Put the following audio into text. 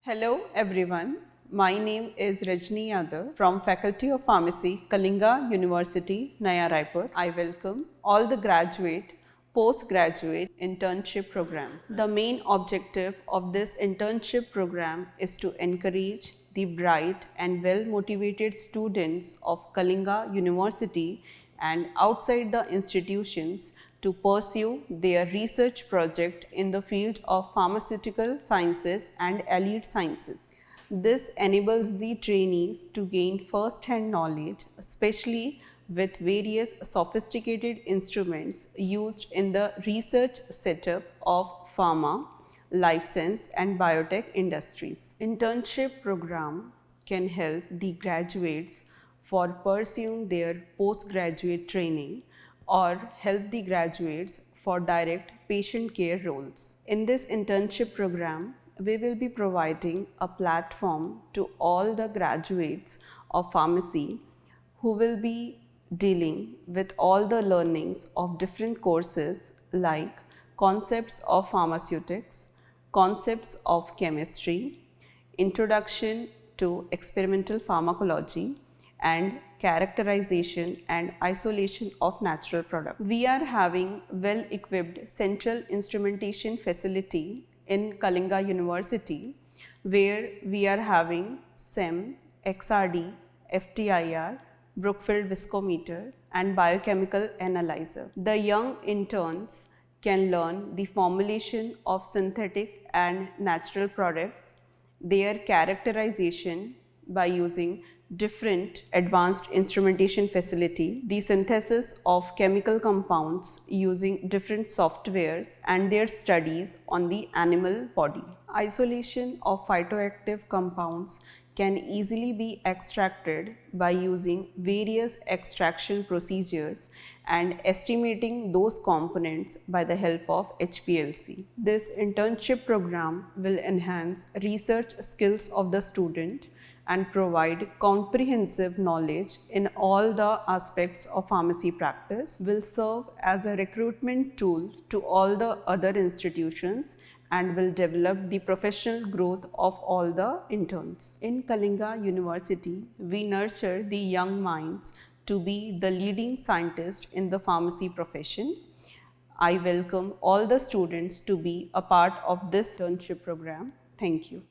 Hello everyone, my name is Rajni Yadav from Faculty of Pharmacy, Kalinga University, Naya Raipur. I welcome all the graduate, postgraduate internship program. The main objective of this internship program is to encourage the bright and well-motivated students of Kalinga University and outside the institutions to pursue their research project in the field of pharmaceutical sciences and allied sciences. This enables the trainees to gain first-hand knowledge, especially with various sophisticated instruments used in the research setup of pharma, life science and biotech industries. Internship program can help the graduates for pursuing their postgraduate training or help the graduates for direct patient care roles. In this internship program, we will be providing a platform to all the graduates of pharmacy who will be dealing with all the learnings of different courses like concepts of pharmaceutics, concepts of chemistry, introduction to experimental pharmacology, and characterization and isolation of natural products. We are having well-equipped central instrumentation facility in Kalinga University where we are having SEM, XRD, FTIR, Brookfield viscometer and biochemical analyzer. The young interns can learn the formulation of synthetic and natural products, their characterization by using different advanced instrumentation facility, the synthesis of chemical compounds using different softwares and their studies on the animal body. Isolation of phytoactive compounds can easily be extracted by using various extraction procedures and estimating those components by the help of HPLC. This internship program will enhance research skills of the student and provide comprehensive knowledge in all the aspects of pharmacy practice, will serve as a recruitment tool to all the other institutions and will develop the professional growth of all the interns. In Kalinga University, we nurture the young minds to be the leading scientists in the pharmacy profession. I welcome all the students to be a part of this internship program. Thank you.